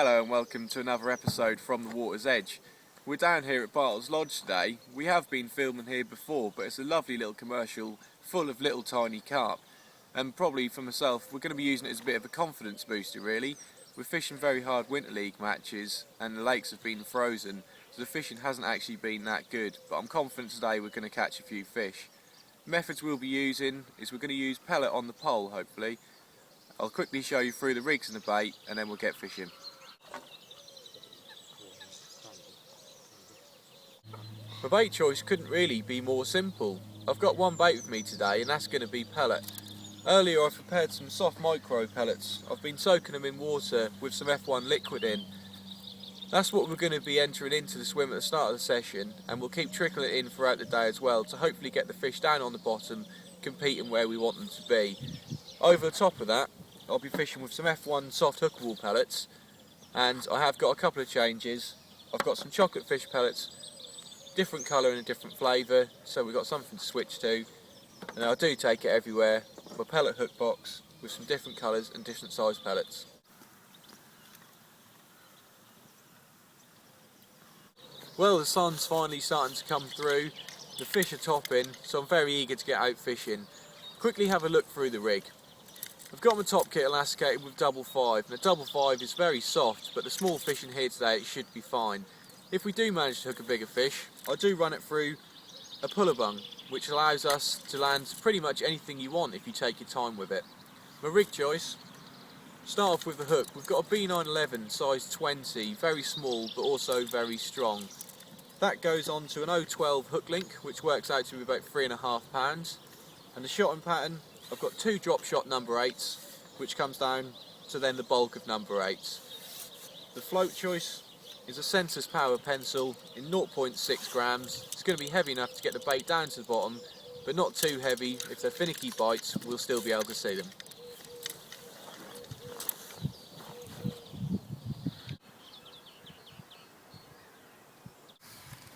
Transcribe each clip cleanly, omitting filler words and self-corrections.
Hello and welcome to another episode from the Water's Edge. We're down here at Bartles Lodge today. We have been filming here before, but it's a lovely little commercial full of little tiny carp. And probably for myself, we're going to be using it as a bit of a confidence booster really. We're fishing very hard Winter League matches and the lakes have been frozen, so the fishing hasn't actually been that good, but I'm confident today we're going to catch a few fish. Methods we'll be using is we're going to use pellet on the pole hopefully. I'll quickly show you through the rigs and the bait and then we'll get fishing. My bait choice couldn't really be more simple. I've got one bait with me today and that's going to be pellet. Earlier I've prepared some soft micro pellets. I've been soaking them in water with some F1 liquid in. That's what we're going to be entering into the swim at the start of the session, and we'll keep trickling it in throughout the day as well to hopefully get the fish down on the bottom, competing where we want them to be. Over the top of that, I'll be fishing with some F1 soft hookable pellets, and I have got a couple of changes. I've got some chocolate fish pellets, different colour and a different flavour, so we've got something to switch to. And I do take it everywhere, my pellet hook box with some different colours and different size pellets. Well, the sun's finally starting to come through, the fish are topping, so I'm very eager to get out fishing. Quickly have a look through the rig. I've got my top kit elasticated with double 5, and the double 5 is very soft, but the small fish in here today it should be fine. If we do manage to hook a bigger fish, I do run it through a puller bung, which allows us to land pretty much anything you want if you take your time with it. My rig choice, start off with the hook. We've got a B911 size 20, very small but also very strong. That goes on to an 012 hook link, which works out to be about 3.5 pounds. And the shotting pattern, I've got 2 drop shot number 8s, which comes down to then the bulk of number 8s. The float choice is a Sensus Power pencil in 0.6 grams. It's going to be heavy enough to get the bait down to the bottom, but not too heavy. If they're finicky bites, we'll still be able to see them.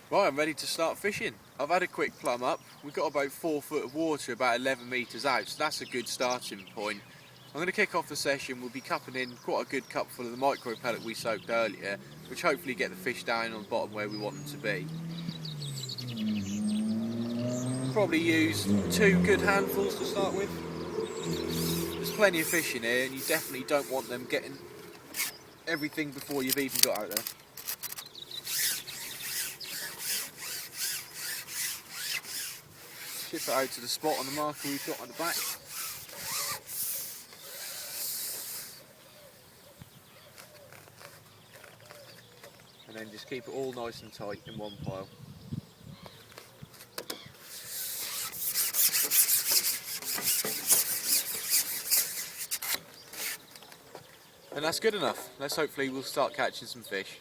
Right, I'm ready to start fishing. I've had a quick plumb up. We've got about 4 foot of water about 11 metres out, so that's a good starting point. I'm going to kick off the session. We'll be cupping in quite a good cupful of the micro pellet we soaked earlier, which hopefully get the fish down on the bottom where we want them to be. Probably use 2 good handfuls to start with. There's plenty of fish in here and you definitely don't want them getting everything before you've even got out there. Ship it out to the spot on the marker we've got on the back. And then just keep it all nice and tight in one pile. And that's good enough. Let's hopefully we'll start catching some fish.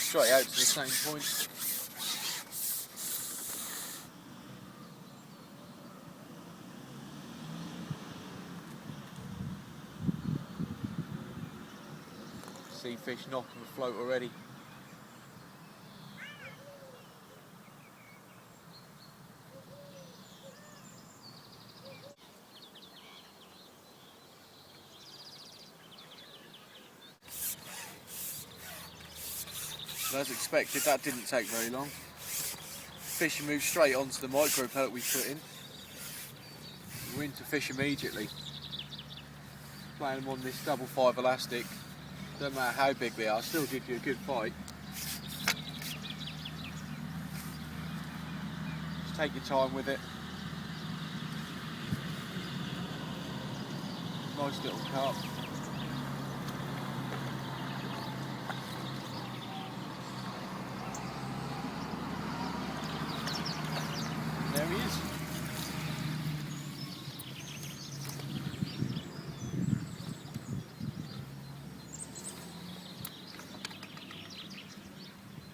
Straight out to the same point. See fish knocking the float already. As expected, that didn't take very long. Fish moved straight onto the micro pellet we put in. We're into fish immediately. Playing them on this double 5 elastic. Don't matter how big they are, still give you a good fight. Just take your time with it. Nice little carp. There he is.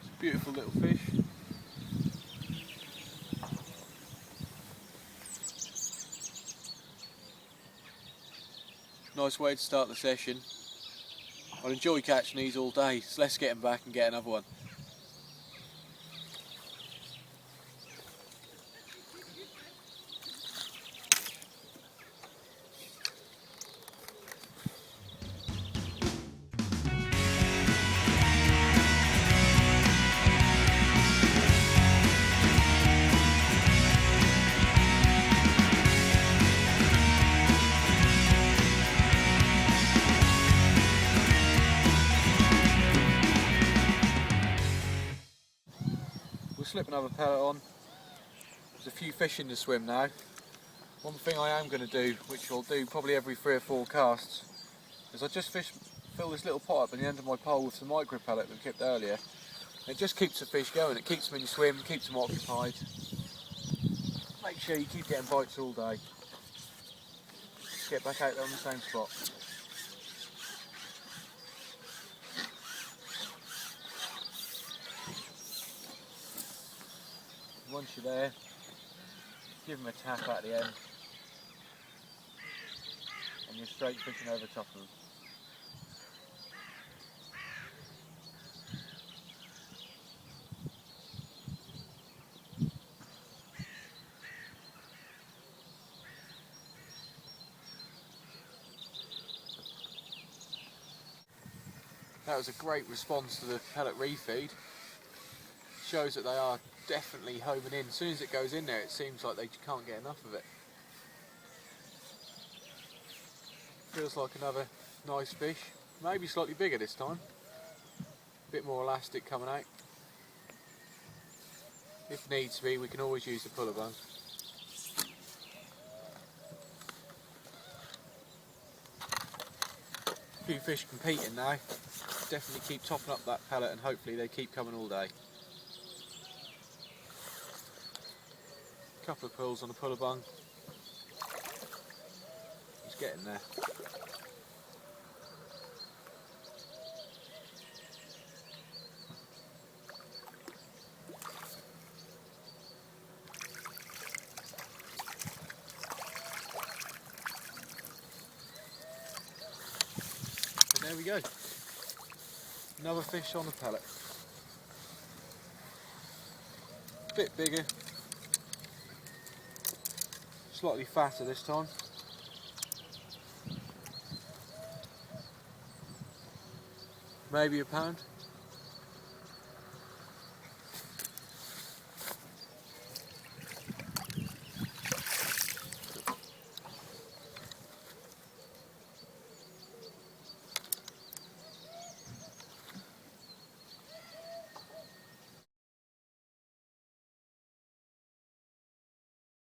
It's a beautiful little fish. Nice way to start the session. I'll enjoy catching these all day, so let's get them back and get another one. We'll slip another pellet on. There's a few fish in the swim now. One thing I am going to do, which I'll do probably every 3 or 4 casts, is I just fill this little pot up at the end of my pole with some micro pellet that we kept earlier. It just keeps the fish going, it keeps them in the swim, keeps them occupied. Make sure you keep getting bites all day. Just get back out there on the same spot. Once you're there, give them a tap at the end and you're straight fishing over top of them. That was a great response to the pellet refeed. Shows that they are definitely homing in. As soon as it goes in there, it seems like they can't get enough of it. Feels like another nice fish, maybe slightly bigger this time. A bit more elastic coming out. If needs be, we can always use the puller bung. A few fish competing now. Definitely keep topping up that pellet and hopefully they keep coming all day. Couple of pulls on the puller bung. It's getting there. And there we go. Another fish on the pellet. A bit bigger. Slightly fatter this time. Maybe a pound.